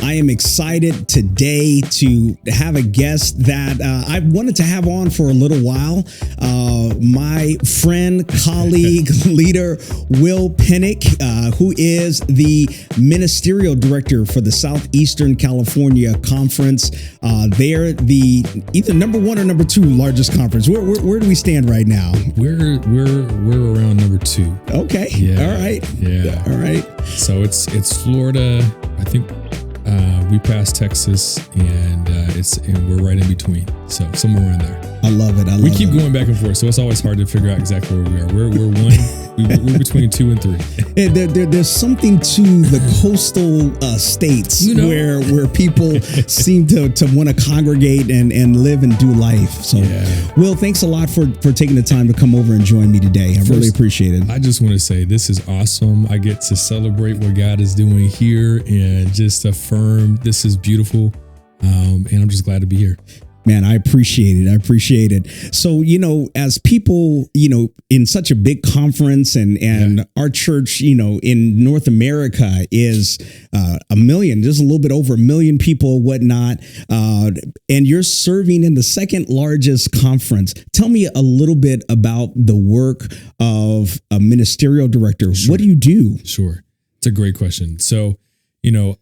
I am excited today to have a guest that I wanted to have on for a little while. My friend, colleague, leader, Will Penick, who is the Ministerial Director for the Southeastern California Conference. They're the either number one or number two largest conference. Where do we stand right now? We're around number two. Okay. Yeah. All right. Yeah. All right. So it's Florida. I think we passed Texas, and we're right in between. So somewhere around there. I love it. We keep going back and forth, so it's always hard to figure out exactly where we are. We're we're between 2 and 3. There's something to the coastal states where people seem to want to congregate and live and do life. So, Will, thanks a lot for taking the time to come over and join me today. I really appreciate it. I just want to say this is awesome. I get to celebrate what God is doing here and just affirm this is beautiful. And I'm just glad to be here. Man, I appreciate it. So, as people, in such a big conference and our church, in North America is a million, just a little bit over 1 million people, whatnot. And you're serving in the second largest conference. Tell me a little bit about the work of a ministerial director. Sure. What do you do? Sure. It's a great question. So,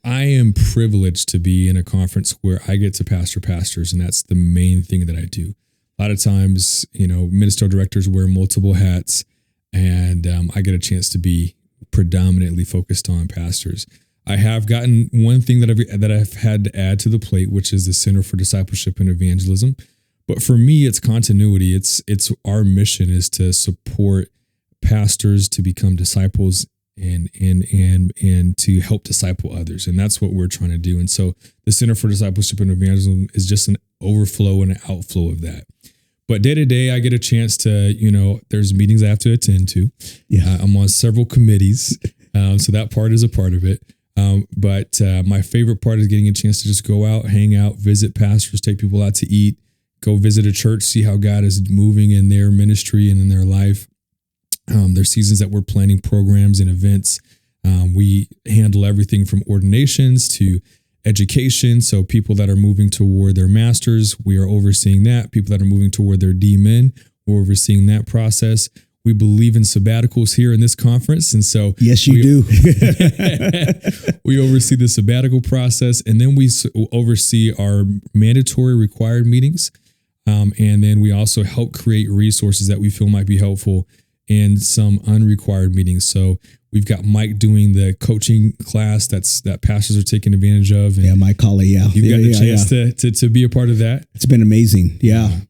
I am privileged to be in a conference where I get to pastor pastors, and that's the main thing that I do. A lot of times, ministerial directors wear multiple hats, and I get a chance to be predominantly focused on pastors. I have gotten one thing that I've had to add to the plate, which is the Center for Discipleship and Evangelism. But for me, it's continuity. It's our mission is to support pastors to become disciples and to help disciple others. And that's what we're trying to do. And so the Center for Discipleship and Evangelism is just an overflow and an outflow of that. But day to day, I get a chance to, there's meetings I have to attend to. Yeah. I'm on several committees. So that part is a part of it. But my favorite part is getting a chance to just go out, hang out, visit pastors, take people out to eat, go visit a church, see how God is moving in their ministry and in their life. There's seasons that we're planning programs and events. We handle everything from ordinations to education. So people that are moving toward their masters, we are overseeing that. People that are moving toward their D-Min, we're overseeing that process. We believe in sabbaticals here in this conference. And so yes, you do. We oversee the sabbatical process, and then we oversee our mandatory required meetings. And then we also help create resources that we feel might be helpful in some unrequired meetings. So we've got Mike doing the coaching class that pastors are taking advantage of. And Mike Colley. Yeah. You've got the chance to be a part of that. It's been amazing. Yeah.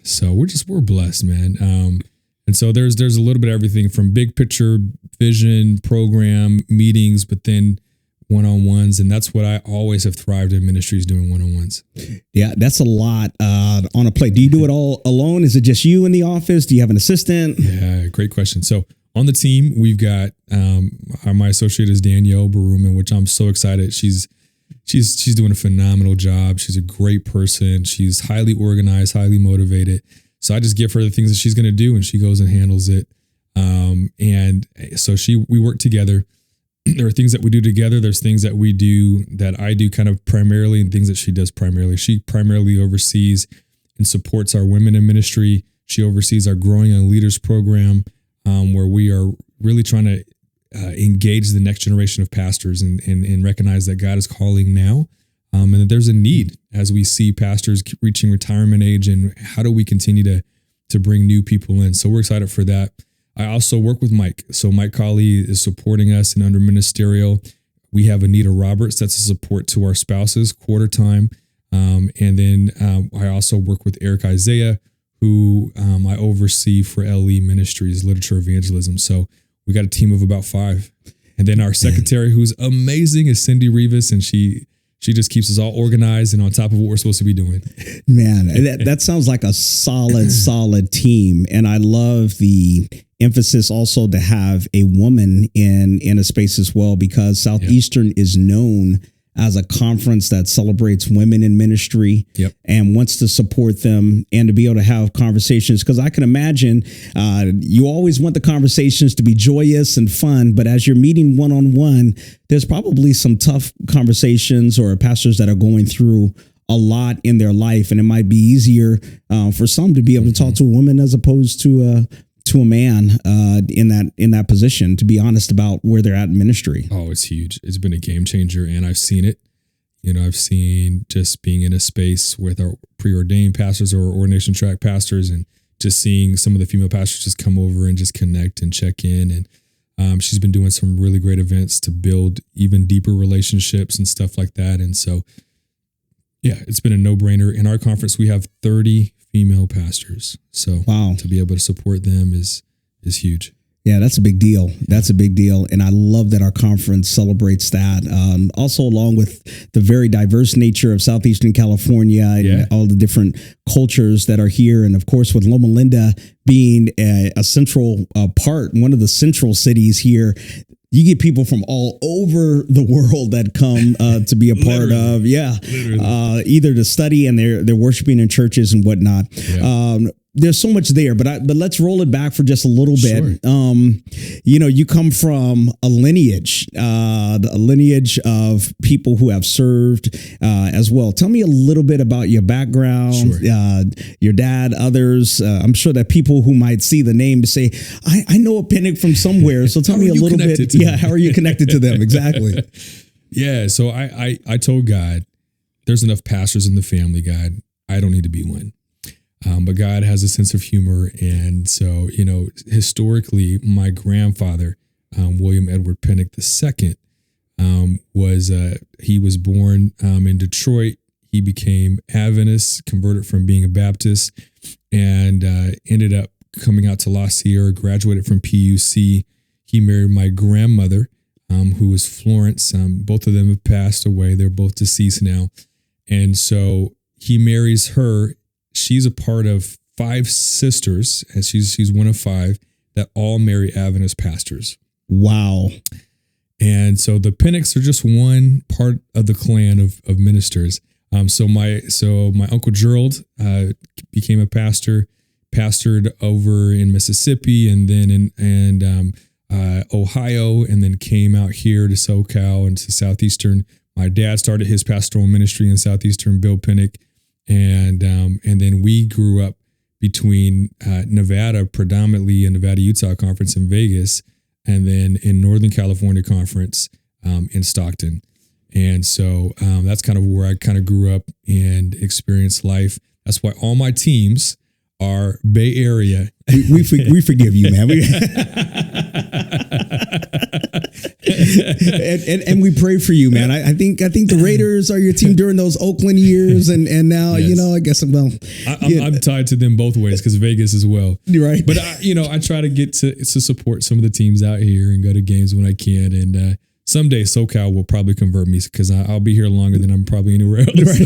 So we're blessed, man. And so there's a little bit of everything from big picture vision, program, meetings, but then one-on-ones. And that's what I always have thrived in ministries, doing one-on-ones. Yeah, that's a lot on a plate. Do you do it all alone? Is it just you in the office? Do you have an assistant? Yeah, great question. So on the team, we've got my associate is Danielle Baruman, which I'm so excited. She's doing a phenomenal job. She's a great person. She's highly organized, highly motivated. So I just give her the things that she's going to do, and she goes and handles it. And so we work together. There are things that we do together. There's things that we do that I do kind of primarily, and things that she does primarily. She primarily oversees and supports our women in ministry. She oversees our Growing Young Leaders program, where we are really trying to engage the next generation of pastors and recognize that God is calling now, and that there's a need as we see pastors reaching retirement age, and how do we continue to bring new people in. So we're excited for that. I also work with Mike. So Mike Colley is supporting us, and under ministerial, we have Anita Roberts. That's a support to our spouses, quarter time. And then I also work with Eric Isaiah, who I oversee for LE Ministries, Literature Evangelism. So we got a team of about 5. And then our secretary, who's amazing, is Cindy Rivas, and she just keeps us all organized and on top of what we're supposed to be doing. Man, that sounds like a solid team. And I love the emphasis also to have a woman in a space as well, because Southeastern is known as a conference that celebrates women in ministry and wants to support them and to be able to have conversations. Because I can imagine you always want the conversations to be joyous and fun, but as you're meeting one-on-one, there's probably some tough conversations or pastors that are going through a lot in their life, and it might be easier for some to be able to talk to a woman as opposed to a man in that position, to be honest about where they're at in ministry. Oh, it's huge. It's been a game changer, and I've seen it. I've seen just being in a space with our preordained pastors or ordination track pastors, and just seeing some of the female pastors just come over and just connect and check in. And she's been doing some really great events to build even deeper relationships and stuff like that. And so, yeah, it's been a no-brainer. In our conference, we have 30 female pastors. So to be able to support them is huge. Yeah, that's a big deal. That's a big deal. And I love that our conference celebrates that. Also, along with the very diverse nature of Southeastern California and all the different cultures that are here. And of course, with Loma Linda being a central part, one of the central cities here, you get people from all over the world that come to be a part of, either to study, and they're worshiping in churches and whatnot. There's so much there, but let's roll it back for just a little bit. You come from a lineage of people who have served as well. Tell me a little bit about your background, your dad, others. I'm sure that people who might see the name say, I know a Penick from somewhere. So tell me a little bit. How are you connected to them? Exactly. So I told God, there's enough pastors in the family, God. I don't need to be one. But God has a sense of humor. And so, historically, my grandfather, William Edward Penick II, he was born in Detroit. He became Adventist, converted from being a Baptist, and ended up coming out to La Sierra, graduated from PUC. He married my grandmother, who was Florence. Both of them have passed away. They're both deceased now. And so he marries her. She's a part of 5 sisters, and she's one of 5 that all marry Adventist pastors. Wow. And so the Pennicks are just one part of the clan of ministers. So my Uncle Gerald became a pastor, pastored over in Mississippi and then in Ohio, and then came out here to SoCal and to Southeastern. My dad started his pastoral ministry in Southeastern, Bill Penick. And then we grew up between Nevada, predominantly in Nevada-Utah Conference in Vegas, and then in Northern California Conference in Stockton. And so that's kind of where I kind of grew up and experienced life. That's why all my teams are Bay Area. We forgive you, man. And we pray for you, man. I think the Raiders are your team during those Oakland years, and now I guess I'm tied to them both ways because Vegas as well. You're right. But I try to get to support some of the teams out here and go to games when I can. And someday SoCal will probably convert me because I'll be here longer than I'm probably anywhere else.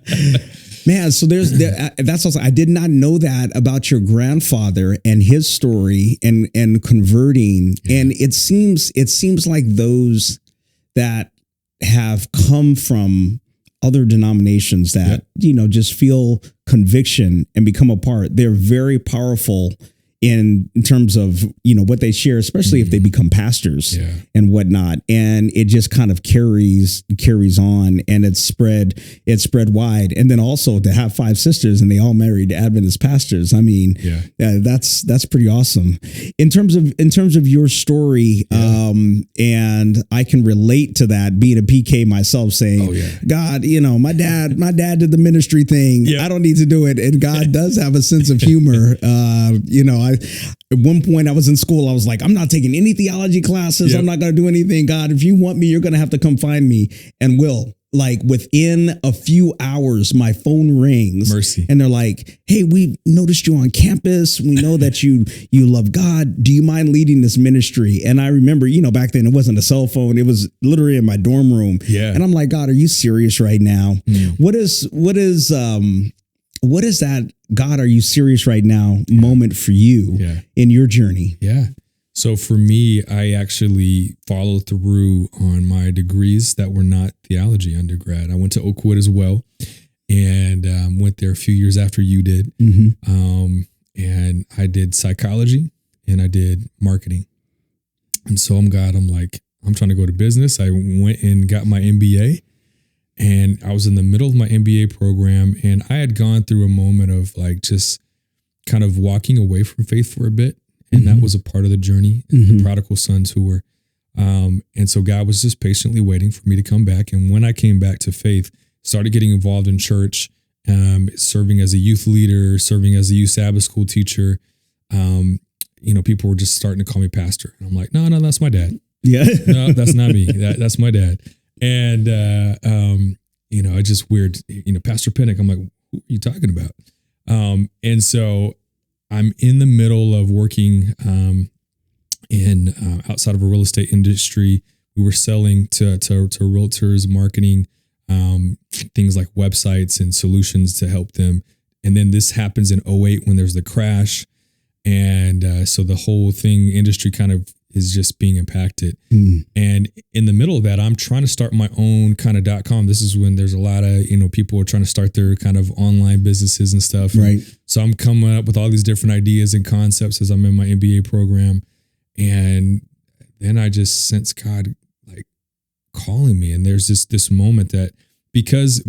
Right. Man, so that's also, I did not know that about your grandfather and his story and converting. Yeah. And it seems like those that have come from other denominations that, just feel conviction and become a part, they're very powerful in terms of, what they share, especially if they become pastors and whatnot. And it just kind of carries on, and it's spread wide. And then also to have 5 sisters and they all married Adventist pastors. I mean, that's pretty awesome in terms of your story. And I can relate to that, being a PK myself, saying, God, my dad did the ministry thing. I don't need to do it. And God does have a sense of humor. At one point I was in school, I was like, I'm not taking any theology classes. I'm not going to do anything. God, if you want me, you're going to have to come find me. And like within a few hours, my phone rings. Mercy. And they're like, hey, we noticed you on campus. We know that you love God. Do you mind leading this ministry? And I remember, back then it wasn't a cell phone. It was literally in my dorm room. And I'm like, God, are you serious right now? What is that, God, are you serious right now moment for you in your journey? So for me, I actually followed through on my degrees that were not theology undergrad. I went to Oakwood as well, and went there a few years after you did. And I did psychology and I did marketing. And so I'm like, I'm trying to go to business. I went and got my MBA, and I was in the middle of my MBA program, and I had gone through a moment of like just kind of walking away from faith for a bit. And that was a part of the journey, the prodigal sons who were, and so God was just patiently waiting for me to come back. And when I came back to faith, started getting involved in church, serving as a youth leader, serving as a youth Sabbath school teacher. People were just starting to call me pastor. And I'm like, no, that's my dad. Yeah. No, that's not me. That's my dad. And, it's just weird, Pastor Penick. I'm like, who are you talking about? And so I'm in the middle of working outside of a real estate industry. We were selling to realtors, marketing, things like websites and solutions to help them. And then this happens in 2008 when there's the crash. And so the whole industry kind of is just being impacted. And in the middle of that, I'm trying to start my own kind of .com. This is when there's a lot of, people are trying to start their kind of online businesses and stuff. Right. And so I'm coming up with all these different ideas and concepts as I'm in my MBA program. And then I just sense God like calling me. And there's this moment that because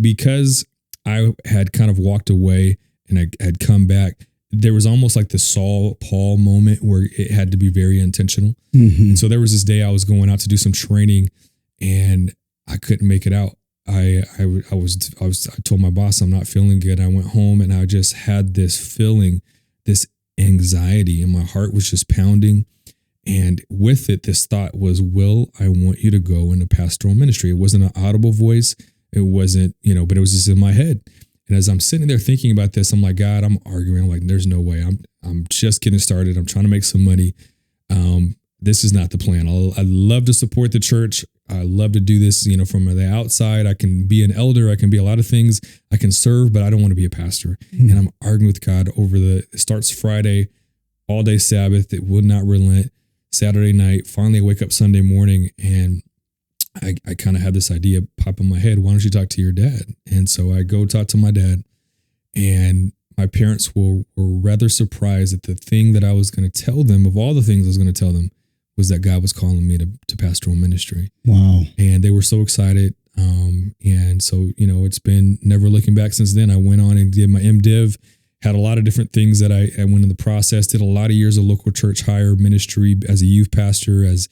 I had kind of walked away and I had come back, there was almost like the Saul Paul moment where it had to be very intentional. And so there was this day I was going out to do some training and I couldn't make it out. I told my boss I'm not feeling good. I went home and I just had this feeling, this anxiety, and my heart was just pounding. And with it, this thought was, Will, I want you to go into pastoral ministry. It wasn't an audible voice. It wasn't, but it was just in my head. And as I'm sitting there thinking about this, I'm like, God, I'm arguing. I'm like, there's no way. I'm just getting started. I'm trying to make some money. This is not the plan. I love to support the church. I love to do this, from the outside. I can be an elder. I can be a lot of things. I can serve, but I don't want to be a pastor. And I'm arguing with God it starts Friday, all day Sabbath. It would not relent. Saturday night, finally I wake up Sunday morning and I kind of had this idea pop in my head. Why don't you talk to your dad? And so I go talk to my dad, and my parents were rather surprised that the thing that I was going to tell them, of all the things I was going to tell them, was that God was calling me to pastoral ministry. Wow. And they were so excited. And so, it's been never looking back since then. I went on and did my MDiv, had a lot of different things that I went in the process, did a lot of years of local church hire ministry as a youth pastor, as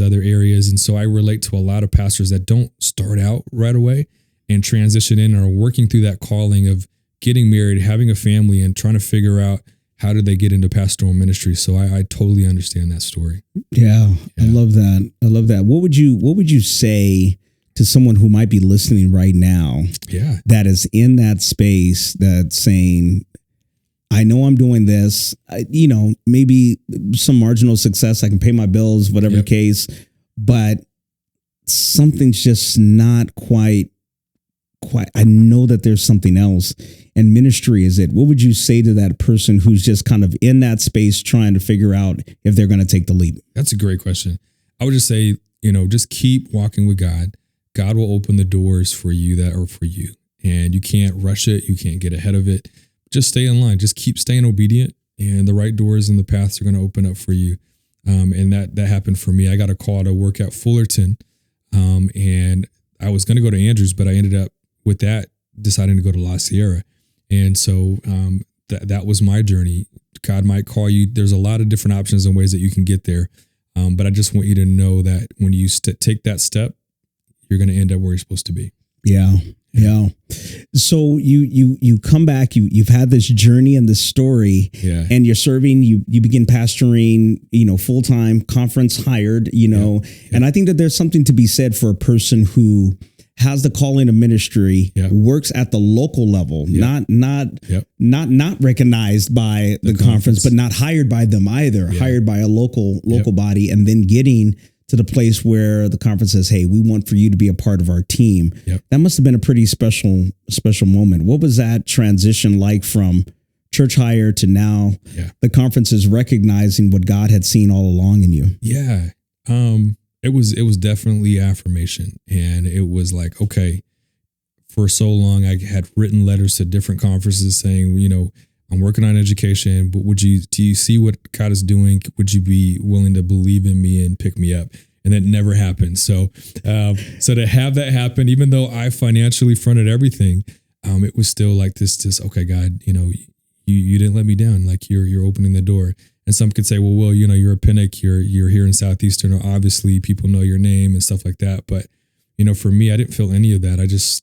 other areas. And so I relate to a lot of pastors that don't start out right away and transition in or are working through that calling of getting married, having a family, and trying to figure out how did they get into pastoral ministry. So I totally understand that story. Yeah. I love that. What would you say to someone who might be listening right now? Yeah. That is in that space that's saying, I know I'm doing this, maybe some marginal success. I can pay my bills, whatever the case, but something's just not quite. I know that there's something else, and ministry is it. What would you say to that person who's just kind of in that space trying to figure out if they're going to take the leap? That's a great question. I would just say, just keep walking with God. God will open the doors for you that are for you, and you can't rush it. You can't get ahead of it. Just stay in line. Just keep staying obedient, and the right doors and the paths are going to open up for you. And that happened for me. I got a call to work at Fullerton, and I was going to go to Andrews, but I ended up with that deciding to go to La Sierra. And so that was my journey. God might call you. There's a lot of different options and ways that you can get there. But I just want you to know that when you take that step, you're going to end up where you're supposed to be. Yeah. Yeah. So you come back, you've had this journey and this story, and you're serving, you begin pastoring, full-time, conference hired, and I think that there's something to be said for a person who has the calling of ministry, works at the local level, not recognized by the conference, but not hired by them either, hired by a local body, and then getting to the place where the conference says, hey, we want for you to be a part of our team. That must have been a pretty special moment. What was that transition like from church hire to now Yeah. the conference is recognizing what God had seen all along in you. Yeah. It was definitely affirmation. And it was like, okay, for so long, I had written letters to different conferences saying, I'm working on education, but do you see what God is doing? Would you be willing to believe in me and pick me up? And that never happened. So to have that happen, even though I financially fronted everything, it was still like this, okay, God, you didn't let me down. Like you're opening the door. And some could say, well, Will, you're a Penick, you're here in Southeastern, or obviously people know your name and stuff like that. But, for me, I didn't feel any of that. I just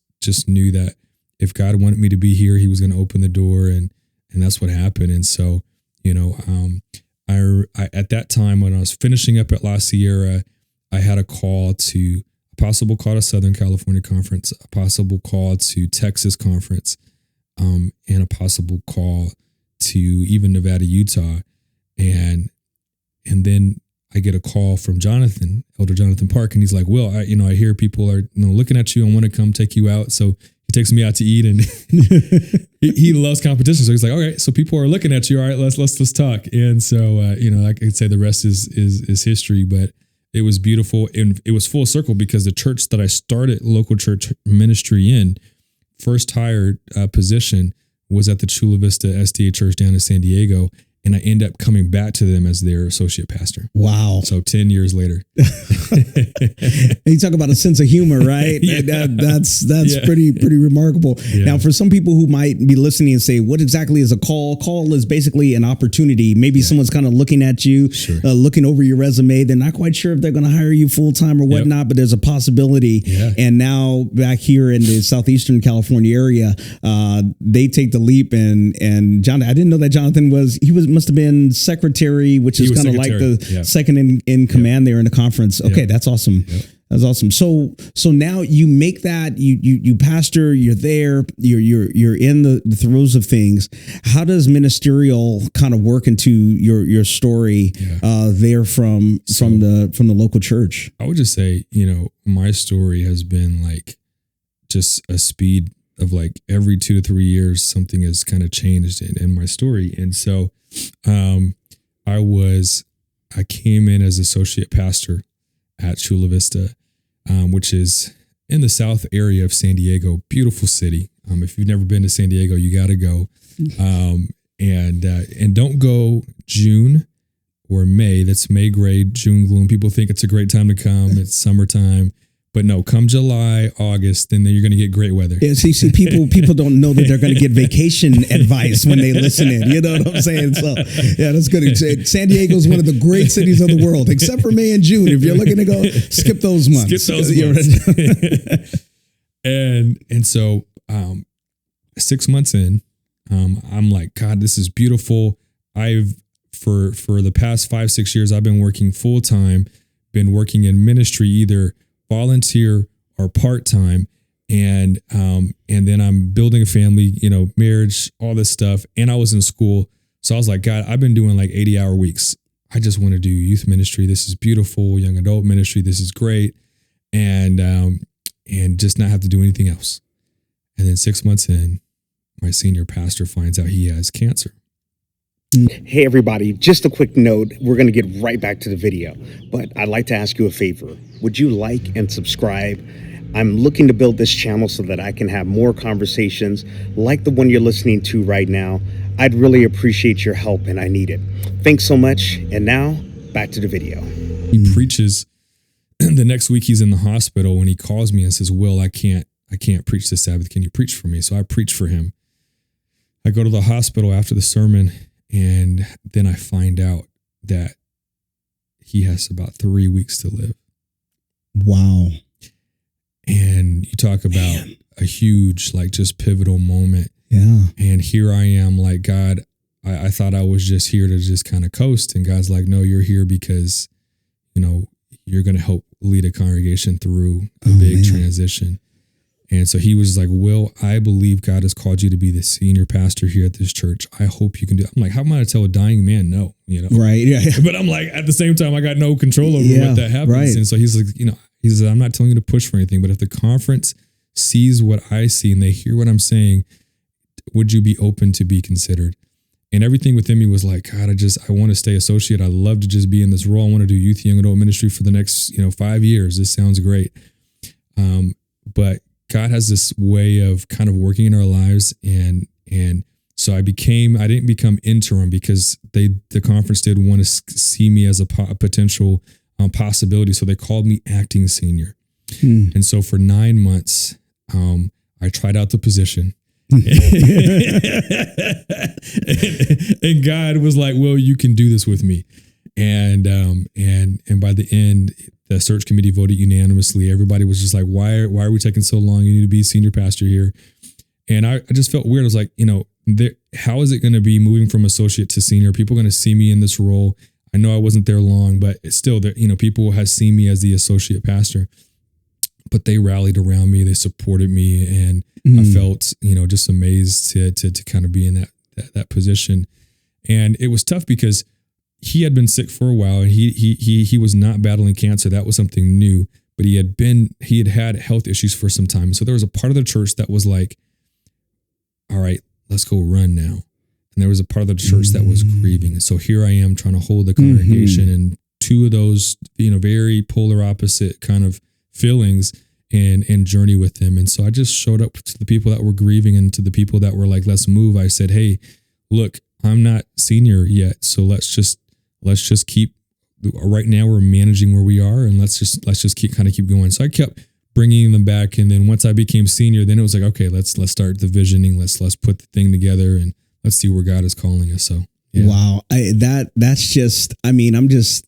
knew that if God wanted me to be here, he was going to open the door, and that's what happened. And so, I at that time when I was finishing up at La Sierra, I had a possible call to Southern California Conference, a possible call to Texas Conference, and a possible call to even Nevada, Utah. And then I get a call from Elder Jonathan Park, and he's like, Will, I hear people are looking at you and want to come take you out. So he takes me out to eat, and he loves competition. So he's like, all right, so people are looking at you. All right, let's talk. And so, I could say the rest is history, but it was beautiful. And it was full circle because the church that I started local church ministry in, first hired position was at the Chula Vista SDA church down in San Diego. And I end up coming back to them as their associate pastor. Wow. So 10 years later. You talk about a sense of humor, right? Yeah. That's pretty remarkable. Yeah. Now, for some people who might be listening and say, what exactly is a call? Call is basically an opportunity. Maybe someone's kind of looking at you, Sure. Looking over your resume. They're not quite sure if they're going to hire you full time or whatnot, but there's a possibility. Yeah. And now back here in the Southeastern California area, they take the leap. And John, I didn't know that Jonathan must have been secretary, which is kind of like the second in command there in the conference. Okay, that's awesome. Yep. That's awesome. So now you make that you pastor. You're there. You're in the throes of things. How does ministerial kind of work into your story there from the local church? I would just say, my story has been like just a speed of like every 2 to 3 years, something has kind of changed in my story. And so I came in as associate pastor at Chula Vista, which is in the south area of San Diego, beautiful city. If you've never been to San Diego, you got to go. And don't go June or May. That's May gray, June gloom. People think it's a great time to come. It's summertime. But no, come July, August, then you're going to get great weather. Yeah, see, people don't know that they're going to get vacation advice when they listen in. You know what I'm saying? So, yeah, that's good. San Diego is one of the great cities of the world, except for May and June. If you're looking to go, skip those months. Skip those months. And so 6 months in, I'm like, God, this is beautiful. For the past 5-6 years, I've been working full time, been working in ministry, either volunteer or part-time. And then I'm building a family, marriage, all this stuff. And I was in school. So I was like, God, I've been doing like 80-hour weeks. I just want to do youth ministry. This is beautiful. Young adult ministry. This is great. And just not have to do anything else. And then 6 months in, my senior pastor finds out he has cancer. Hey, everybody, just a quick note. We're going to get right back to the video, but I'd like to ask you a favor. Would you like and subscribe? I'm looking to build this channel so that I can have more conversations like the one you're listening to right now. I'd really appreciate your help, and I need it. Thanks so much. And now back to the video. He preaches. The next week he's in the hospital when he calls me and says, Will, I can't preach this Sabbath. Can you preach for me? So I preach for him. I go to the hospital after the sermon, and then I find out that he has about 3 weeks to live. Wow. And you talk about a huge, like, just pivotal moment. Yeah. And here I am, like, God, I thought I was just here to just kind of coast. And God's like, no, you're here because, you're going to help lead a congregation through a big transition. And so he was like, Will, I believe God has called you to be the senior pastor here at this church. I hope you can do it. I'm like, how am I to tell a dying man no? Right. Yeah. But I'm like, at the same time, I got no control over what that happens. Right. And so he's like, he says, I'm not telling you to push for anything, but if the conference sees what I see and they hear what I'm saying, would you be open to be considered? And everything within me was like, God, I want to stay associate. I love to just be in this role. I want to do youth, young adult ministry for the next, 5 years. This sounds great. But God has this way of kind of working in our lives. And so I didn't become interim because the conference did want to see me as a potential possibility. So they called me acting senior. And so for 9 months, I tried out the position. And God was like, well, you can do this with me. And by the end, the search committee voted unanimously. Everybody was just like, why are we taking so long? You need to be senior pastor here. And I just felt weird. I was like, how is it going to be moving from associate to senior? People are going to see me in this role. I know I wasn't there long, but it's still there. People have seen me as the associate pastor, but they rallied around me. They supported me. And I felt, just amazed to kind of be in that position. And it was tough because he had been sick for a while, and he was not battling cancer. That was something new, but he had health issues for some time. So there was a part of the church that was like, all right, let's go run now. And there was a part of the church that was grieving. And so here I am trying to hold the congregation, and two of those, very polar opposite kind of feelings and journey with them. And so I just showed up to the people that were grieving and to the people that were like, let's move. I said, hey, look, I'm not senior yet. So let's just keep, right now we're managing where we are, and let's just keep going. So I kept bringing them back. And then once I became senior, then it was like, okay, let's start the visioning. Let's put the thing together and let's see where God is calling us. So. Yeah. Wow. That's just, I'm just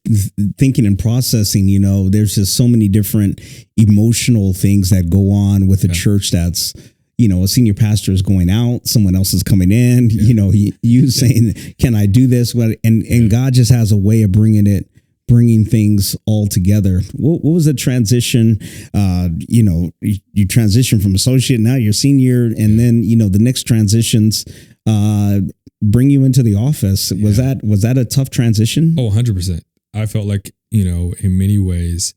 thinking and processing, there's just so many different emotional things that go on with a church that's, a senior pastor is going out, someone else is coming in, you saying, can I do this? And God just has a way of bringing things all together. What was the transition? You transition from associate, now you're senior, and then, the next transitions, bring you into the office. Was that a tough transition? Oh, 100%. I felt like, in many ways,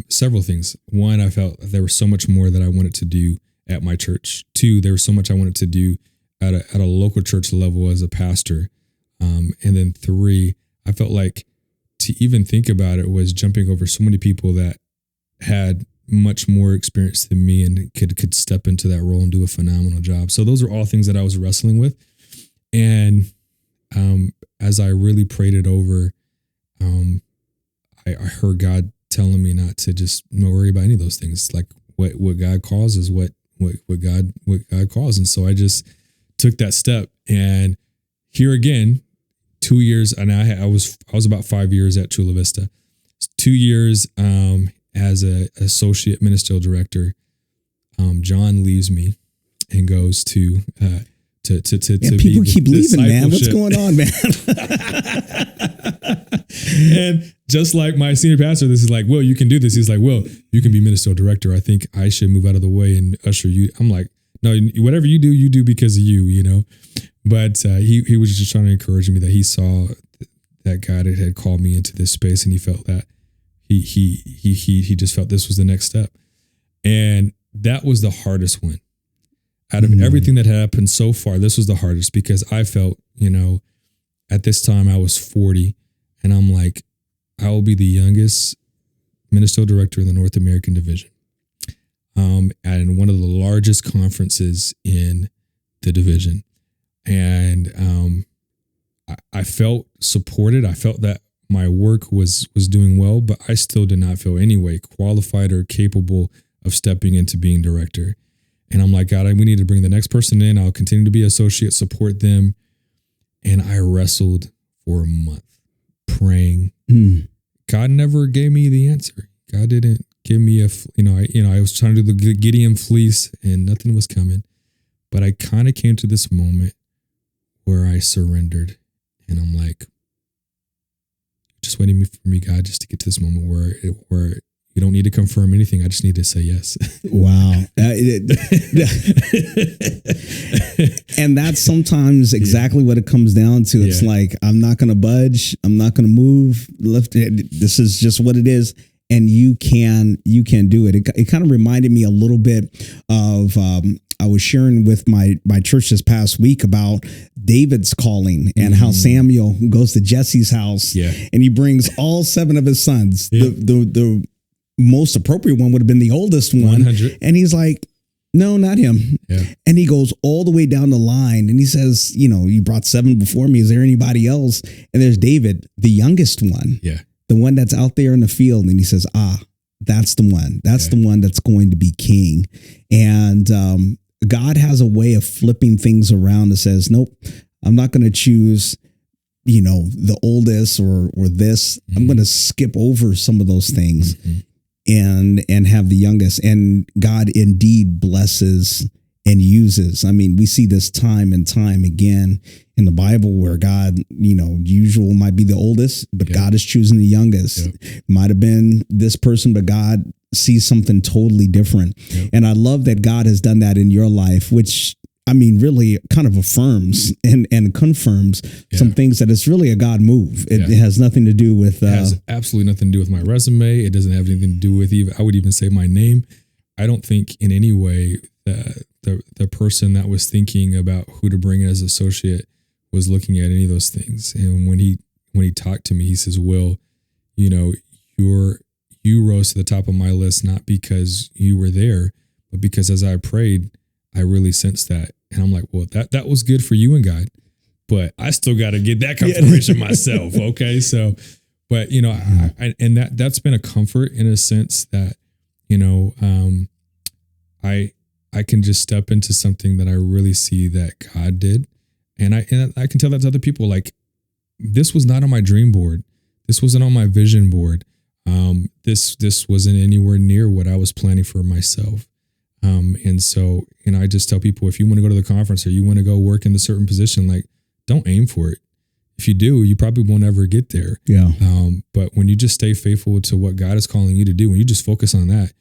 several things. One, I felt there was so much more that I wanted to do at my church. Two, there was so much I wanted to do at a local church level as a pastor. And then three, I felt like to even think about it was jumping over so many people that had much more experience than me and could step into that role and do a phenomenal job. So those are all things that I was wrestling with. And as I really prayed it over, I heard God telling me not to just worry about any of those things. Like what God calls is what God calls. And so I just took that step. And here again, 2 years, and I was about 5 years at Chula Vista. 2 years as an associate ministerial director. John leaves me and goes to people keep leaving, man. What's going on, man? And just like my senior pastor, this is like, Will, you can do this. He's like, Will, you can be ministerial director. I think I should move out of the way and usher you. I'm like, no, whatever you do because of you, But he was just trying to encourage me that he saw that God had called me into this space, and he felt that he just felt this was the next step. And that was the hardest one. Out of everything that had happened so far, this was the hardest because I felt, at this time I was 40, and I'm like, I will be the youngest ministerial director in the North American division, at one of the largest conferences in the division. And I felt supported. I felt that my work was doing well, but I still did not feel any way qualified or capable of stepping into being director. And I'm like, God, we need to bring the next person in. I'll continue to be associate, support them. And I wrestled for a month praying. God never gave me the answer. God didn't give me I was trying to do the Gideon fleece and nothing was coming. But I kind of came to this moment where I surrendered, and I'm like, just waiting for me, God, just to get to this moment where you don't need to confirm anything. I just need to say yes. Wow. And that's sometimes exactly what it comes down to. It's like, I'm not going to budge. I'm not going to move. This is just what it is. And you can do it. It kind of reminded me a little bit of was sharing with my church this past week about David's calling and how Samuel goes to Jesse's house and he brings all 7 of his sons. The most appropriate one would have been the oldest one. 100. And he's like, no, not him. Yeah. And he goes all the way down the line and he says, you brought 7 before me. Is there anybody else? And there's David, the youngest one. Yeah. The one that's out there in the field. And he says, that's the one. That's the one that's going to be king. And God has a way of flipping things around that says, nope, I'm not going to choose, the oldest or this. I'm going to skip over some of those things and have the youngest. And God indeed blesses and uses. I mean, we see this time and time again in the Bible where God, usual might be the oldest, but God is choosing the youngest. Might have been this person, but God sees something totally different. And I love that God has done that in your life, which really kind of affirms and confirms some things that it's really a God move. It has nothing to do with. It has absolutely nothing to do with my resume. It doesn't have anything to do with I would even say my name. I don't think in any way the person that was thinking about who to bring as associate was looking at any of those things. And when he talked to me, he says, Will, you rose to the top of my list, not because you were there, but because as I prayed, I really sensed that. And I'm like, well, that was good for you and God, but I still got to get that confirmation myself. Okay. So, but that's been a comfort in a sense that, I can just step into something that I really see that God did. And I can tell that to other people, like, this was not on my dream board. This wasn't on my vision board. This wasn't anywhere near what I was planning for myself. And so, I just tell people, if you want to go to the conference or you want to go work in a certain position, like, don't aim for it. If you do, you probably won't ever get there. Yeah. But when you just stay faithful to what God is calling you to do, when you just focus on that,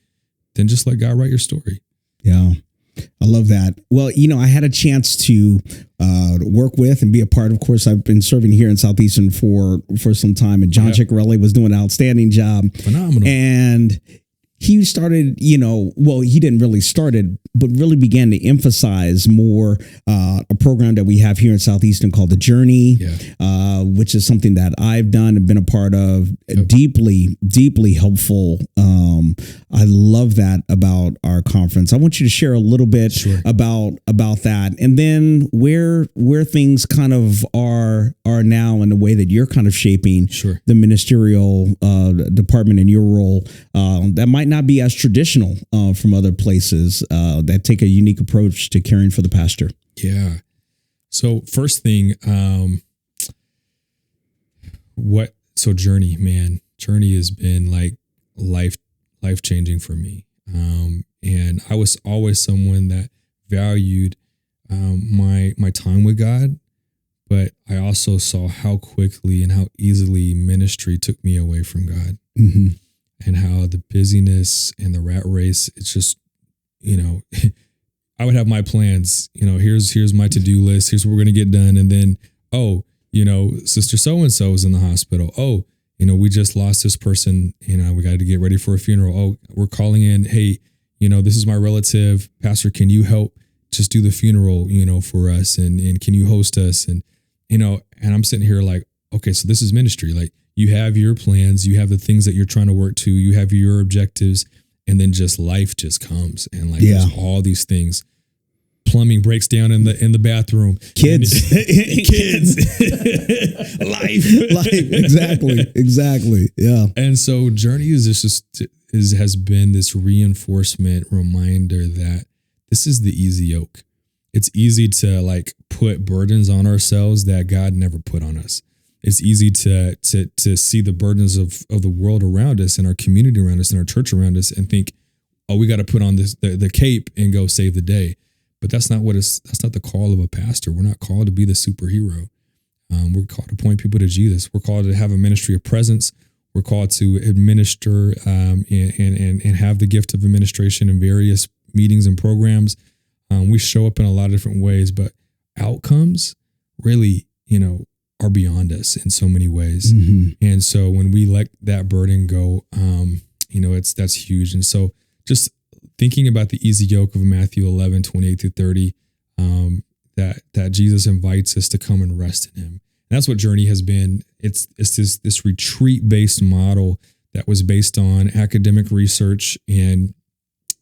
then just let God write your story. Yeah. I love that. Well, I had a chance to work with and be a part. Of course, I've been serving here in Southeastern for some time, and John Ciccarelli was doing an outstanding job. Phenomenal. And he started, he didn't really start it, but really began to emphasize more a program that we have here in Southeastern called The Journey, which is something that I've done and been a part of. Deeply, deeply helpful. I love that about our conference. I want you to share a little bit about that, and then where things kind of are now in the way that you're kind of shaping the ministerial department in your role that might not be as traditional from other places that take a unique approach to caring for the pastor. Yeah. So first thing, Journey has been like life changing for me. And I was always someone that valued my time with God, but I also saw how quickly and how easily ministry took me away from God. Mm-hmm. And how the busyness and the rat race, it's just, I would have my plans, here's my to-do list. Here's what we're going to get done. And then, sister so-and-so is in the hospital. Oh, we just lost this person, we got to get ready for a funeral. Oh, we're calling in. Hey, this is my relative. Pastor, can you help just do the funeral, for us? And can you host us? And, and I'm sitting here like, okay, so this is ministry. Like, you have your plans, you have the things that you're trying to work to, you have your objectives, and then just life just comes. And there's all these things. Plumbing breaks down in the bathroom. Kids. Life. Exactly. Yeah. And so Journey has been this reinforcement reminder that this is the easy yoke. It's easy to put burdens on ourselves that God never put on us. It's easy to see the burdens of the world around us and our community around us and our church around us and think, oh, we got to put on the cape and go save the day. But that's not the call of a pastor. We're not called to be the superhero. We're called to point people to Jesus. We're called to have a ministry of presence. We're called to administer and have the gift of administration in various meetings and programs. We show up in a lot of different ways, but outcomes really, are beyond us in so many ways. Mm-hmm. And so when we let that burden go, that's huge. And so just thinking about the easy yoke of Matthew 11, 28 through 30, that Jesus invites us to come and rest in him. And that's what Journey has been. It's this retreat-based model that was based on academic research. And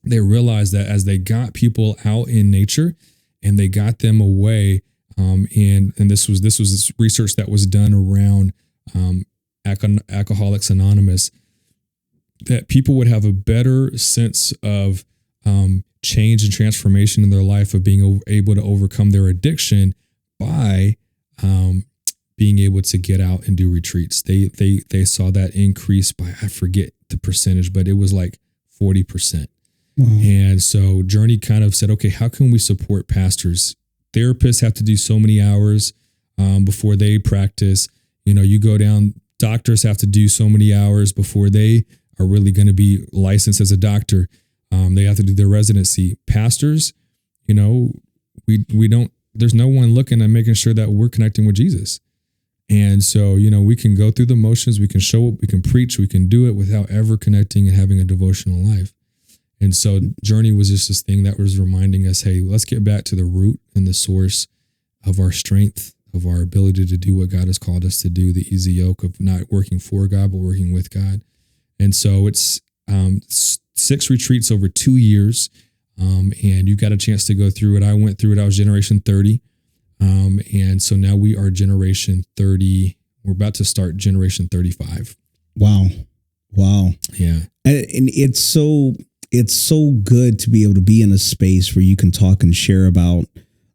they realized that as they got people out in nature and they got them away, and this was research that was done around Alcoholics Anonymous, that people would have a better sense of change and transformation in their life, of being able to overcome their addiction by being able to get out and do retreats. They saw that increase by, I forget the percentage, but it was like 40%. Wow. And so Journey kind of said, okay, how can we support pastors? Therapists have to do so many hours before they practice. You go down, doctors have to do so many hours before they are really going to be licensed as a doctor. They have to do their residency. Pastors, we don't, there's no one looking at making sure that we're connecting with Jesus. And so, we can go through the motions, we can show up, we can preach, we can do it without ever connecting and having a devotional life. And so Journey was just this thing that was reminding us, hey, let's get back to the root and the source of our strength, of our ability to do what God has called us to do, the easy yoke of not working for God, but working with God. And so it's 6 retreats over 2 years, and you got a chance to go through it. I went through it. I was generation 30. And so now we are generation 30. We're about to start generation 35. Wow. Yeah. And it's so good to be able to be in a space where you can talk and share about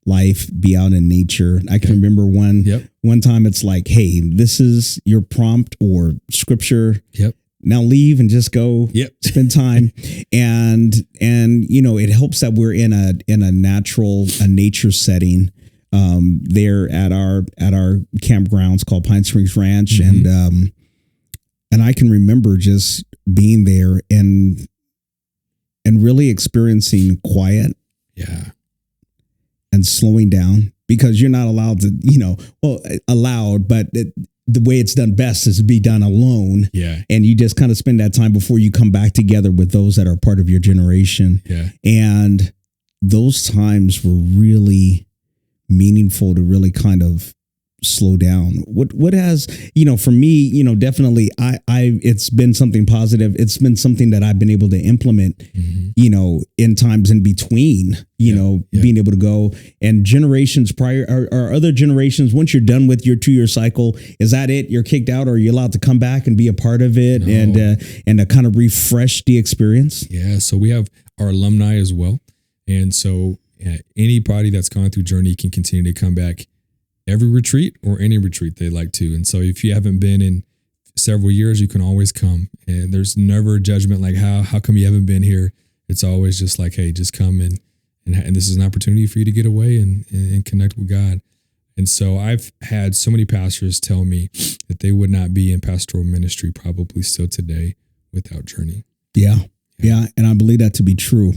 life, be out in nature. I can remember one time it's like, hey, this is your prompt or scripture. Yep. Now leave and just go spend time. and it helps that we're in a nature setting there at our campgrounds called Pine Springs Ranch. Mm-hmm. And I can remember just being there and really experiencing quiet. Yeah. And slowing down, because you're not allowed to, allowed, but the way it's done best is to be done alone. Yeah. And you just kind of spend that time before you come back together with those that are part of your generation. Yeah. And those times were really meaningful to really kind of slow down. What has, for me, definitely it's been something positive. It's been something that I've been able to implement, in times in between, being able to go, and generations prior or other generations, once you're done with your 2-year cycle, is that it? You're kicked out, or are you allowed to come back and be a part of it and to kind of refresh the experience? Yeah. So we have our alumni as well. And so anybody that's gone through Journey can continue to come back every retreat or any retreat they like to. And so if you haven't been in several years, you can always come, and there's never a judgment like how come you haven't been here. It's always just like, hey, just come and this is an opportunity for you to get away and connect with God. And so I've had so many pastors tell me that they would not be in pastoral ministry probably still today without Journey. Yeah, and I believe that to be true.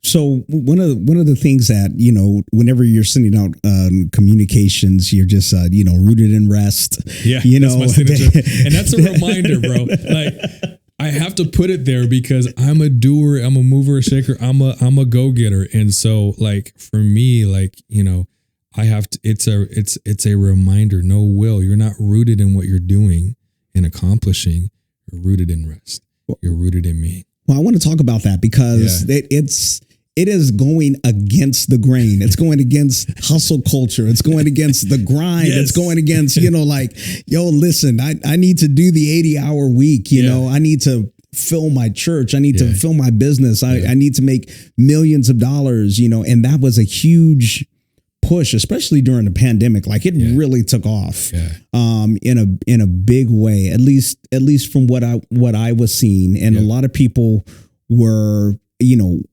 So one of the things that, whenever you're sending out communications, you're just rooted in rest. Yeah, that's my signature. And that's a reminder, bro. Like, I have to put it there because I'm a doer, I'm a mover, a shaker, I'm a go-getter. And so, like, for me, like, I have to, it's a reminder. No, Will, you're not rooted in what you're doing and accomplishing. You're rooted in rest. You're rooted in me. Well, I want to talk about that because it is going against the grain. It's going against hustle culture. It's going against the grind. Yes. It's going against, listen, I need to do the 80-hour week. I need to fill my church. I need to fill my business. I need to make millions of dollars, and that was a huge push, especially during the pandemic. Like it really took off in a big way, at least from what I was seeing. And a lot of people were,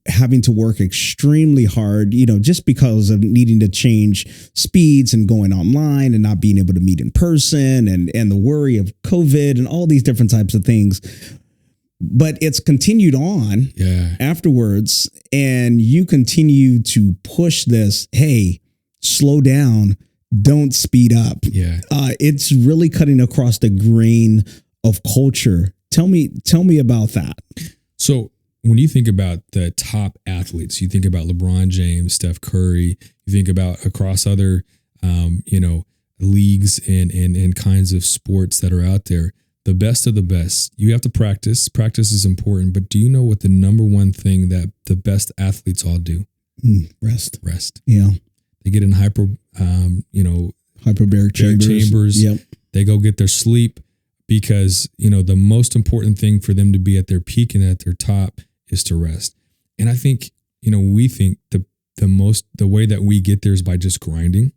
having to work extremely hard, just because of needing to change speeds and going online and not being able to meet in person and the worry of COVID and all these different types of things. But it's continued on afterwards, and you continue to push this, hey, slow down, don't speed up. Yeah. It's really cutting across the grain of culture. Tell me about that. So when you think about the top athletes, you think about LeBron James, Steph Curry, you think about across other, leagues and kinds of sports that are out there, the best of the best, you have to practice. Practice is important, but do you know what the number one thing that the best athletes all do? Rest. Yeah. They get in hyperbaric chambers. Yep. They go get their sleep because, the most important thing for them to be at their peak and at their top is to rest. And I think, we think the way that we get there is by just grinding.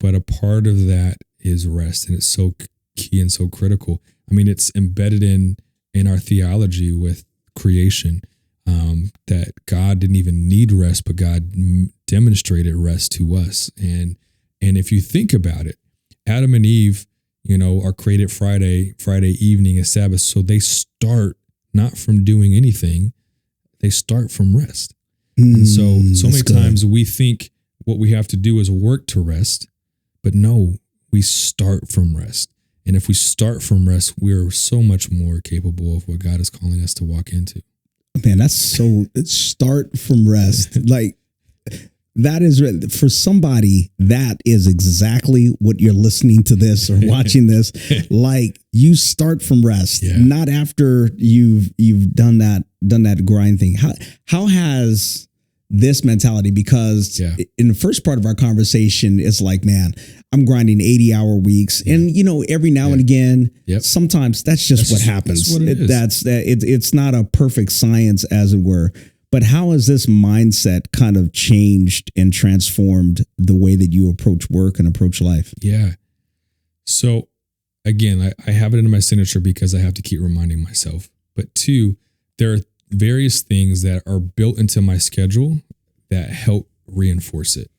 But a part of that is rest, and it's so key and so critical. I mean, it's embedded in our theology with creation, that God didn't even need rest, but God demonstrated rest to us. And if you think about it, Adam and Eve, are created Friday evening as Sabbath. So they start not from doing anything. They start from rest. And so many times we think what we have to do is work to rest, but no, we start from rest. And if we start from rest, we're so much more capable of what God is calling us to walk into. Man, that's so start from rest. Like that is for somebody, that is exactly what you're listening to this or watching this. Like you start from rest, not after you've done that grind thing. How has this mentality, because in the first part of our conversation, it's like, man, I'm grinding 80-hour weeks. And, every now and again, sometimes that's just what happens. That's what it is. It's not a perfect science, as it were. But how has this mindset kind of changed and transformed the way that you approach work and approach life? Yeah. So again, I have it in my signature because I have to keep reminding myself. But two, there are various things that are built into my schedule that help reinforce it.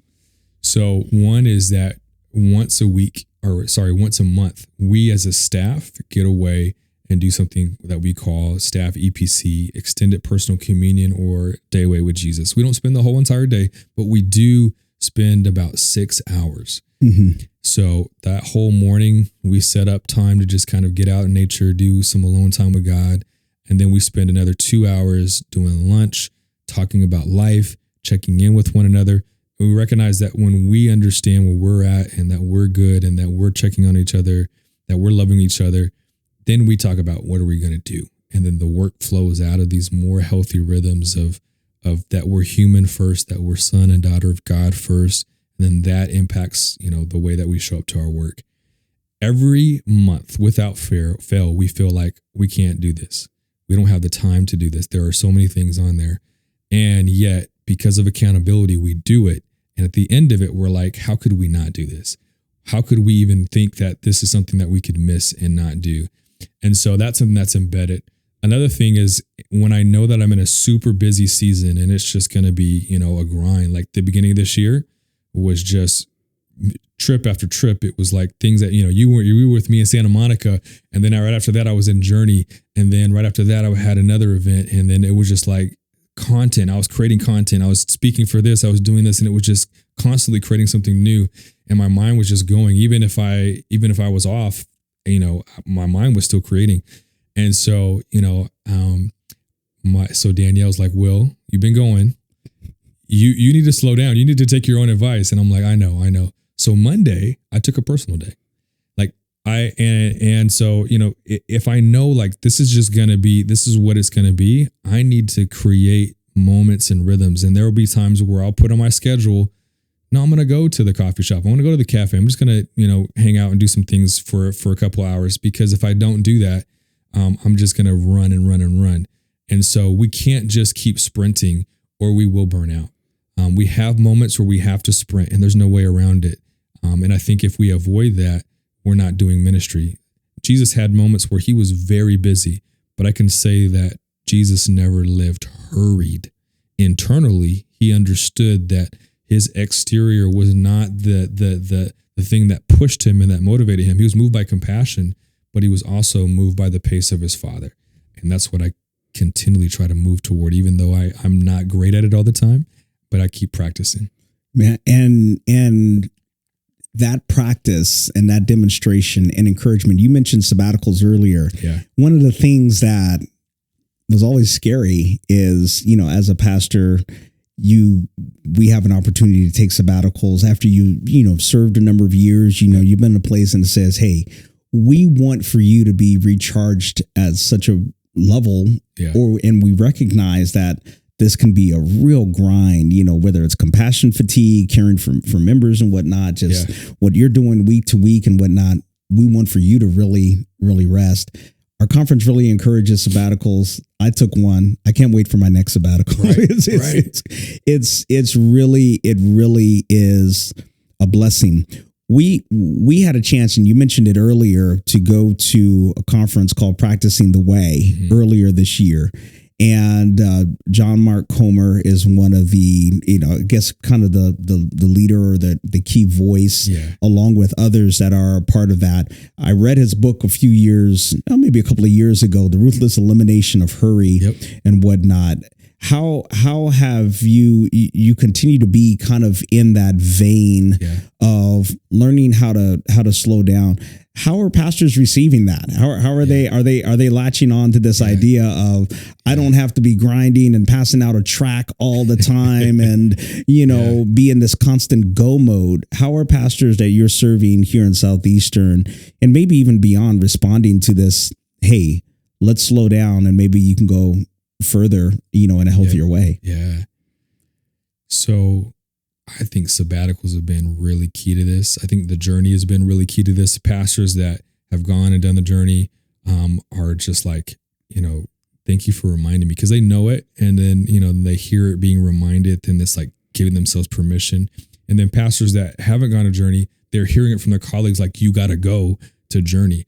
So one is that once a month, we as a staff get away and do something that we call staff EPC, extended personal communion, or day away with Jesus. We don't spend the whole entire day, but we do spend about 6 hours. Mm-hmm. So that whole morning, we set up time to just kind of get out in nature, do some alone time with God. And then we spend another 2 hours doing lunch, talking about life, checking in with one another. We recognize that when we understand where we're at and that we're good and that we're checking on each other, that we're loving each other, then we talk about what are we going to do. And then the work flows out of these more healthy rhythms of that we're human first, that we're son and daughter of God first. And then that impacts, the way that we show up to our work. Every month, without fail, we feel like we can't do this. We don't have the time to do this. There are so many things on there. And yet, because of accountability, we do it. And at the end of it, we're like, how could we not do this? How could we even think that this is something that we could miss and not do? And so that's something that's embedded. Another thing is when I know that I'm in a super busy season and it's just going to be, a grind, like the beginning of this year was just trip after trip. It was like things that, you were with me in Santa Monica. And then right after that, I was in Journey. And then right after that, I had another event. And then it was just like content. I was creating content. I was speaking for this. I was doing this. And it was just constantly creating something new. And my mind was just going, even if I was off, my mind was still creating. And so, so Danielle's like, Will, you've been going, you need to slow down. You need to take your own advice. And I'm like, I know. So Monday I took a personal day. Like so, if I know like this is what it's going to be, I need to create moments and rhythms. And there will be times where I'll put on my schedule, no, I'm going to go to the coffee shop. I want to go to the cafe. I'm just going to, hang out and do some things for a couple hours, because if I don't do that, I'm just going to run and run and run. And so we can't just keep sprinting or we will burn out. We have moments where we have to sprint and there's no way around it. And I think if we avoid that, we're not doing ministry. Jesus had moments where he was very busy, but I can say that Jesus never lived hurried. Internally, he understood that his exterior was not the thing that pushed him and that motivated him. He was moved by compassion, but he was also moved by the pace of his Father. And that's what I continually try to move toward, even though I'm not great at it all the time, but I keep practicing. Man, and that practice and that demonstration and encouragement, you mentioned sabbaticals earlier. Yeah. One of the things that was always scary is, as a pastor, we have an opportunity to take sabbaticals after you've served a number of years. You've been in a place and it says, hey, we want for you to be recharged at such a level, and we recognize that this can be a real grind, whether it's compassion fatigue, caring for members and whatnot, just what you're doing week to week and whatnot. We want for you to really, really rest. Our conference really encourages sabbaticals. I took one. I can't wait for my next sabbatical. Right, It really is a blessing. We had a chance, and you mentioned it earlier, to go to a conference called Practicing the Way earlier this year. And John Mark Comer is one of the, I guess kind of the leader or the key voice, along with others that are a part of that. I read his book maybe a couple of years ago, The Ruthless Elimination of Hurry and whatnot. How have you continue to be kind of in that vein of learning how to slow down? How are pastors receiving that? How are they? Are they latching on to this idea of I don't have to be grinding and passing out a track all the time and be in this constant go mode? How are pastors that you're serving here in Southeastern and maybe even beyond responding to this? Hey, let's slow down and maybe you can go further, in a healthier way. Yeah. So I think sabbaticals have been really key to this. I think the journey has been really key to this. Pastors that have gone and done the journey are just like, thank you for reminding me, because they know it. And then, they hear it being reminded, then it's like giving themselves permission. And then pastors that haven't gone a journey, they're hearing it from their colleagues, like, you got to go to journey.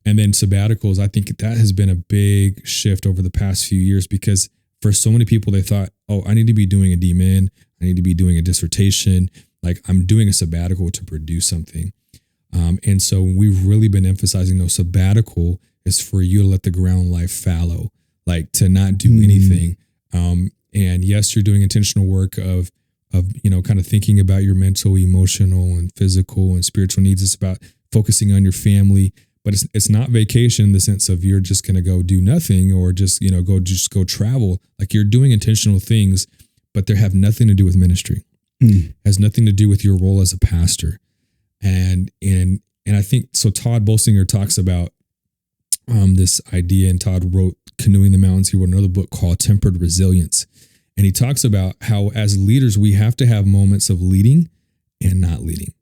And then sabbaticals, I think that has been a big shift over the past few years, because for so many people, they thought, oh, I need to be doing a DMin. I need to be doing a dissertation. Like, I'm doing a sabbatical to produce something. And so we've really been emphasizing, no, sabbatical is for you to let the ground lie fallow, like to not do anything. And yes, you're doing intentional work of kind of thinking about your mental, emotional, and physical and spiritual needs. It's about focusing on your family. But it's not vacation in the sense of you're just going to go do nothing or just go travel. Like, you're doing intentional things, but they have nothing to do with ministry. Has nothing to do with your role as a pastor. And I think so. Todd Bolsinger talks about this idea, and Todd wrote Canoeing the Mountains. He wrote another book called Tempered Resilience, and he talks about how as leaders we have to have moments of leading and not leading.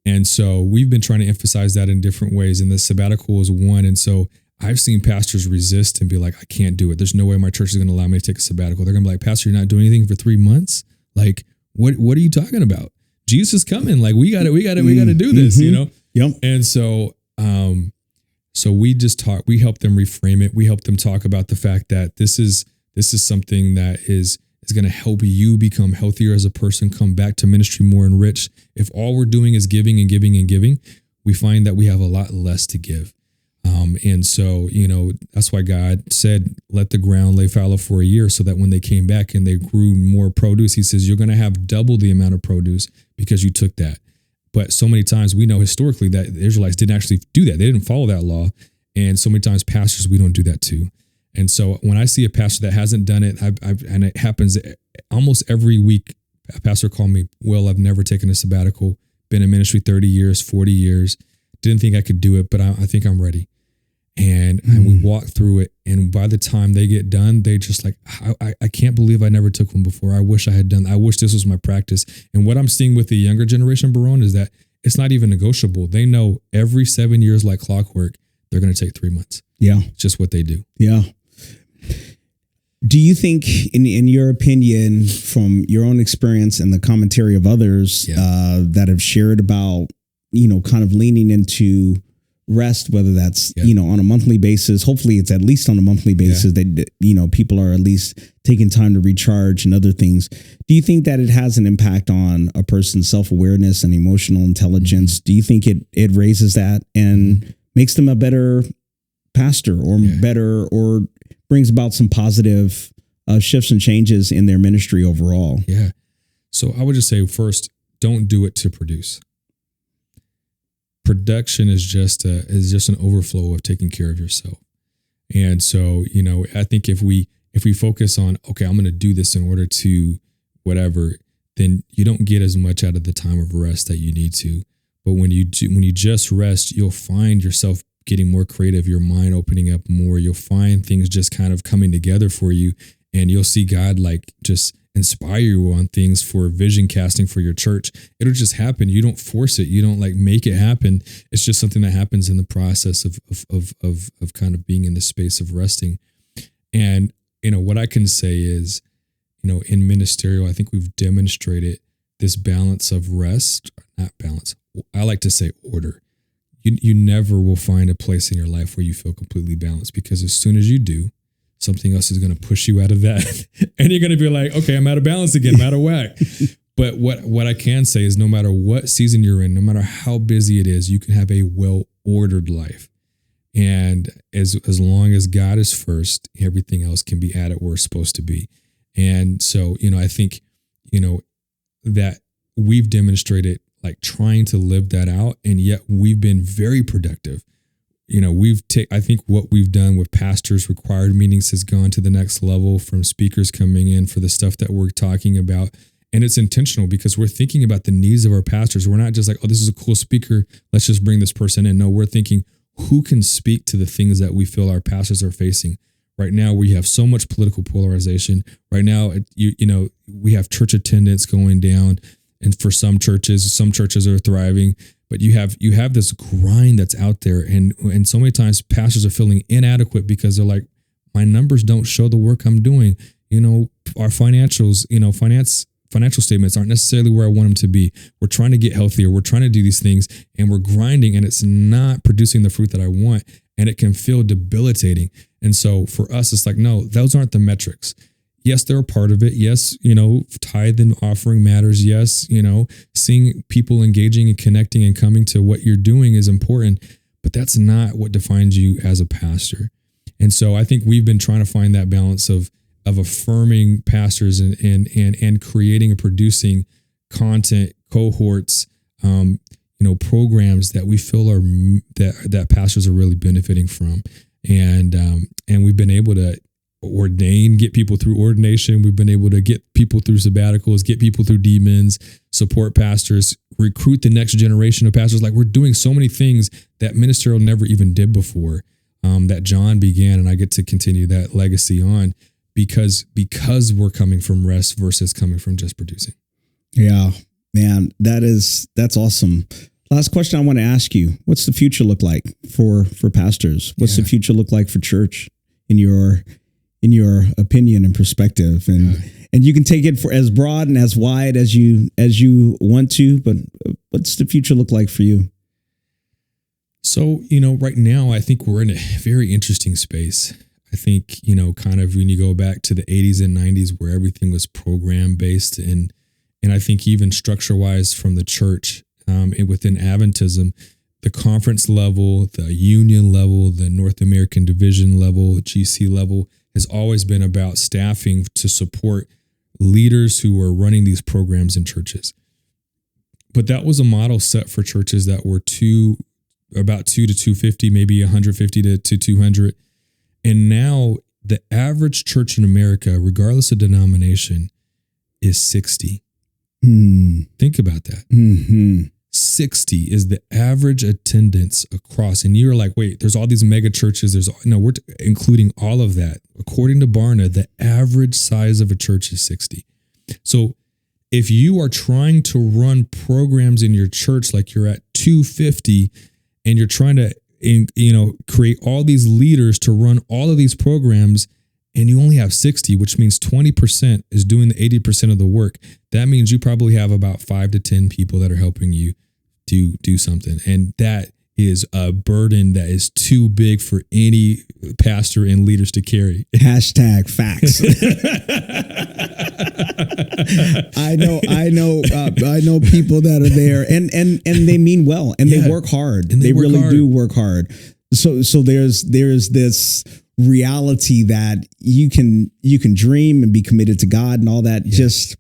And so we've been trying to emphasize that in different ways. And the sabbatical is one. And so I've seen pastors resist and be like, I can't do it. There's no way my church is going to allow me to take a sabbatical. They're going to be like, Pastor, you're not doing anything for 3 months. Like, what are you talking about? Jesus is coming. Like, we got to do this, Yep. And so, so we help them reframe it. We help them talk about the fact that this is something that is going to help you become healthier as a person, come back to ministry more enriched. If all we're doing is giving and giving and giving, we find that we have a lot less to give. And so, that's why God said, let the ground lay fallow for a year, so that when they came back and they grew more produce, he says, you're going to have double the amount of produce because you took that. But so many times we know historically that the Israelites didn't actually do that. They didn't follow that law. And so many times pastors, we don't do that too. And so when I see a pastor that hasn't done it, and it happens almost every week, a pastor called me, Will, I've never taken a sabbatical, been in ministry 30 years, 40 years, didn't think I could do it, but I think I'm ready. And we walk through it. And by the time they get done, they just like, I can't believe I never took one before. I wish I had done. I wish this was my practice. And what I'm seeing with the younger generation, Barone, is that it's not even negotiable. They know every 7 years, like clockwork, they're going to take 3 months. Yeah. It's just what they do. Yeah. Do you think, in your opinion, from your own experience and the commentary of others that have shared about, kind of leaning into rest, whether that's, on a monthly basis, hopefully it's at least on a monthly basis that, people are at least taking time to recharge and other things. Do you think that it has an impact on a person's self-awareness and emotional intelligence? Do you think it raises that and makes them a better pastor or better, or brings about some positive shifts and changes in their ministry overall? Yeah. So I would just say, first, don't do it to produce. Production is just an overflow of taking care of yourself. And so, I think if we focus on, okay, I'm going to do this in order to whatever, then you don't get as much out of the time of rest that you need to. But when you just rest, you'll find yourself getting more creative, your mind opening up more. You'll find things just kind of coming together for you, and you'll see God like just inspire you on things for vision casting for your church. It'll just happen. You don't force it. You don't like make it happen. It's just something that happens in the process of kind of being in the space of resting. And, what I can say is, in ministerial, I think we've demonstrated this balance of rest, not balance. I like to say order. You never will find a place in your life where you feel completely balanced, because as soon as you do, something else is going to push you out of that. And you're going to be like, okay, I'm out of balance again, I'm out of whack. But what I can say is, no matter what season you're in, no matter how busy it is, you can have a well-ordered life. And as long as God is first, everything else can be added where it's supposed to be. And so, I think, that we've demonstrated like trying to live that out, and yet we've been very productive. I think what we've done with pastors required meetings has gone to the next level, from speakers coming in for the stuff that we're talking about. And it's intentional, because we're thinking about the needs of our pastors. We're not just like, oh, this is a cool speaker, let's just bring this person in. No, we're thinking, who can speak to the things that we feel our pastors are facing? Right now, we have so much political polarization. Right now, we have church attendance going down, and for some churches are thriving. But you have this grind that's out there, and so many times pastors are feeling inadequate because they're like, my numbers don't show the work I'm doing. Our financials, financial statements aren't necessarily where I want them to be. We're trying to get healthier. We're trying to do these things, and we're grinding, and it's not producing the fruit that I want, and it can feel debilitating. And so for us, it's like, no, those aren't the metrics. Yes, they're a part of it. Yes, tithe and offering matters. Yes, seeing people engaging and connecting and coming to what you're doing is important, but that's not what defines you as a pastor. And so I think we've been trying to find that balance of affirming pastors and creating and producing content, cohorts, programs that we feel are that pastors are really benefiting from. And we've been able to get people through ordination. We've been able to get people through sabbaticals, get people through demons, support pastors, recruit the next generation of pastors. Like, we're doing so many things that ministerial never even did before, that John began, and I get to continue that legacy on because we're coming from rest versus coming from just producing. Yeah, man, that's awesome. Last question I want to ask you: what's the future look like for pastors? What's the future look like for church in your opinion and perspective? And you can take it for as broad and as wide as you want to, but what's the future look like for you? So, right now, I think we're in a very interesting space. I think, kind of when you go back to the 80s and 90s where everything was program based, and I think even structure wise from the church, and within Adventism, the conference level, the union level, the North American division level, GC level has always been about staffing to support leaders who are running these programs in churches. But that was a model set for churches that were about 2 to 250, maybe 150 to 200. And now the average church in America, regardless of denomination, is 60. Think about that. Mm-hmm. 60 is the average attendance across. And you're like, wait, there's all these mega churches. We're including all of that. According to Barna, the average size of a church is 60. So if you are trying to run programs in your church like you're at 250, and you're trying to, create all these leaders to run all of these programs, and you only have 60, which means 20% is doing the 80% of the work, that means you probably have about 5 to 10 people that are helping you do something. And that is a burden that is too big for any pastor and leaders to carry. Hashtag facts. I know people that are there and they mean well, and they work hard. And they really do work hard. So there's this reality that you can dream and be committed to God and all that. Yeah. Just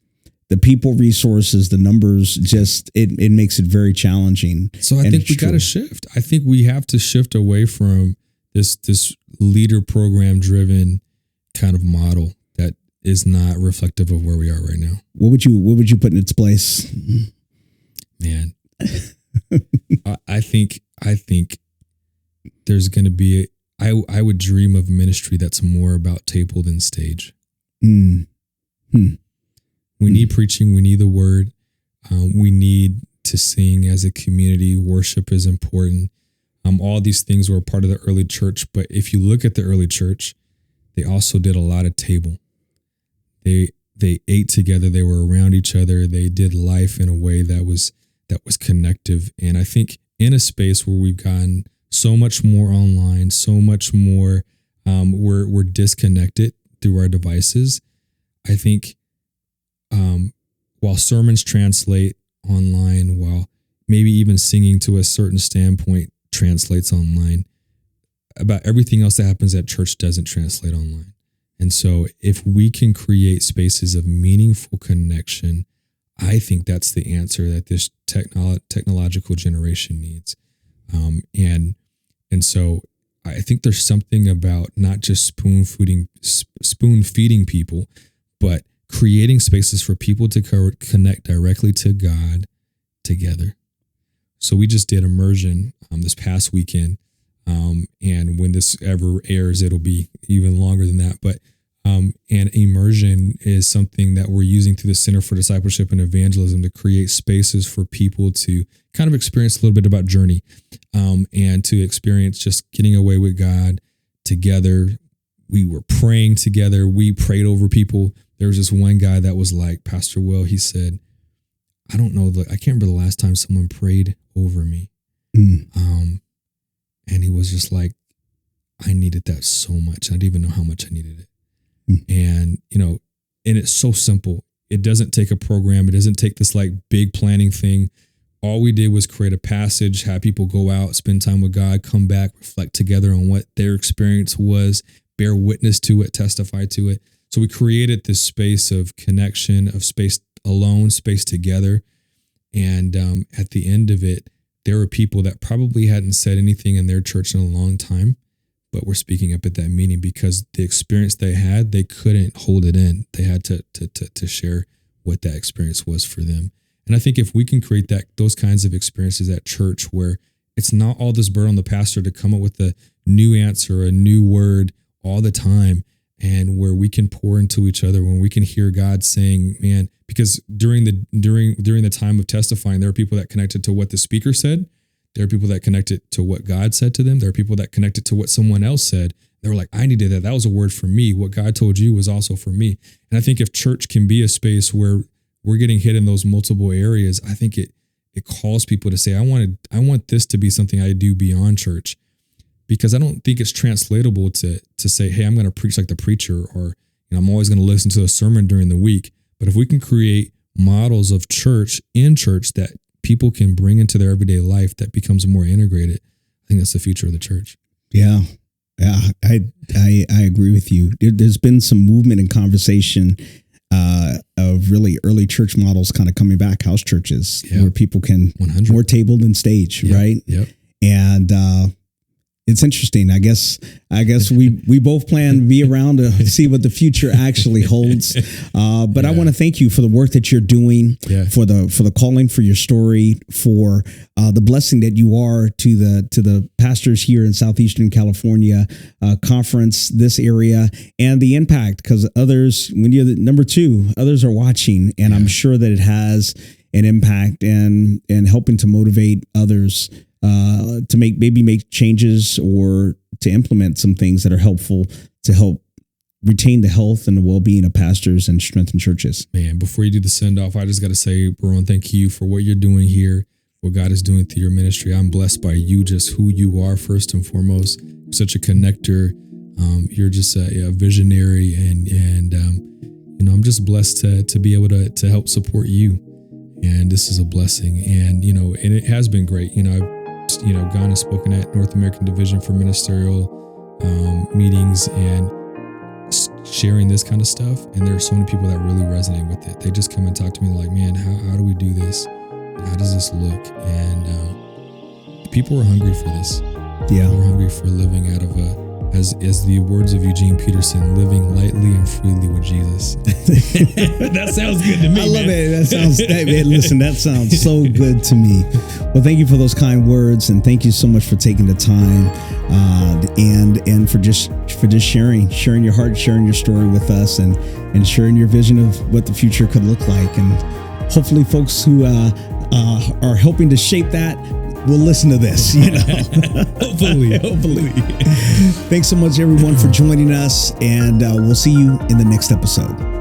the people resources, the numbers, just it makes it very challenging. So I think we got to shift. I think we have to shift away from this leader program driven kind of model that is not reflective of where we are right now. What would you put in its place? Man, I think there's going to be I would dream of ministry that's more about table than stage. We need preaching. We need the word. We need to sing as a community. Worship is important. All these things were a part of the early church. But if you look at the early church, they also did a lot of table. They ate together. They were around each other. They did life in a way that was connective. And I think in a space where we've gotten so much more online, so much more, we're disconnected through our devices. I think while sermons translate online, while maybe even singing to a certain standpoint translates online, about everything else that happens at church doesn't translate online. And so if we can create spaces of meaningful connection, I think that's the answer that this technological generation needs. And so I think there's something about not just spoon feeding people, but creating spaces for people to connect directly to God together. So we just did immersion this past weekend. And when this ever airs, it'll be even longer than that. But and immersion is something that we're using through the Center for Discipleship and Evangelism to create spaces for people to kind of experience a little bit about journey, and to experience just getting away with God together. We were praying together. We prayed over people. There was this one guy that was like, Pastor Will, he said, I don't know, I can't remember the last time someone prayed over me. And he was just like, I needed that so much. I didn't even know how much I needed it. And, and it's so simple. It doesn't take a program. It doesn't take this like big planning thing. All we did was create a passage, have people go out, spend time with God, come back, reflect together on what their experience was, bear witness to it, testify to it. So we created this space of connection, of space alone, space together. And at the end of it, there were people that probably hadn't said anything in their church in a long time, but were speaking up at that meeting because the experience they had, they couldn't hold it in. They had to share what that experience was for them. And I think if we can create those kinds of experiences at church where it's not all this burden on the pastor to come up with a new answer, a new word all the time, and where we can pour into each other, when we can hear God saying, man, because during the time of testifying, there are people that connected to what the speaker said. There are people that connected to what God said to them. There are people that connected to what someone else said. They were like, I needed that. That was a word for me. What God told you was also for me. And I think if church can be a space where we're getting hit in those multiple areas, I think it calls people to say, I want this to be something I do beyond church. Because I don't think it's translatable to say, hey, I'm going to preach like the preacher, or I'm always going to listen to a sermon during the week. But if we can create models of church in church that people can bring into their everyday life that becomes more integrated, I think that's the future of the church. Yeah, I agree with you. There's been some movement and conversation of really early church models kind of coming back, house churches, where people can 100. More table than stage, right? Yep. And it's interesting. I guess we both plan to be around to see what the future actually holds. But I want to thank you for the work that you're doing, for the calling, for your story, for the blessing that you are to the pastors here in Southeastern California Conference, this area, and the impact, because others, when you're the number two, others are watching, and I'm sure that it has an impact and helping to motivate others to make changes or to implement some things that are helpful to help retain the health and the well-being of pastors and strengthen churches. Man, before you do the send-off, I just got to say, Baron, thank you for what you're doing here, what God is doing through your ministry. I'm blessed by you, just who you are first and foremost. You're such a connector. You're just a visionary, and I'm just blessed to be able to help support you. And this is a blessing. And it has been great. I've gone and spoken at North American Division for Ministerial meetings and sharing this kind of stuff. And there are so many people that really resonate with it. They just come and talk to me like, man, how do we do this? How does this look? And people are hungry for this. Yeah. We're hungry for living out of as the words of Eugene Peterson, living lightly and freely with Jesus. That sounds good to me. I love it. Listen, that sounds so good to me. Well, thank you for those kind words, and thank you so much for taking the time, and for just sharing your heart, sharing your story with us, and sharing your vision of what the future could look like. And hopefully, folks who are helping to shape that will listen to this, hopefully. Thanks so much, everyone, for joining us, and we'll see you in the next episode.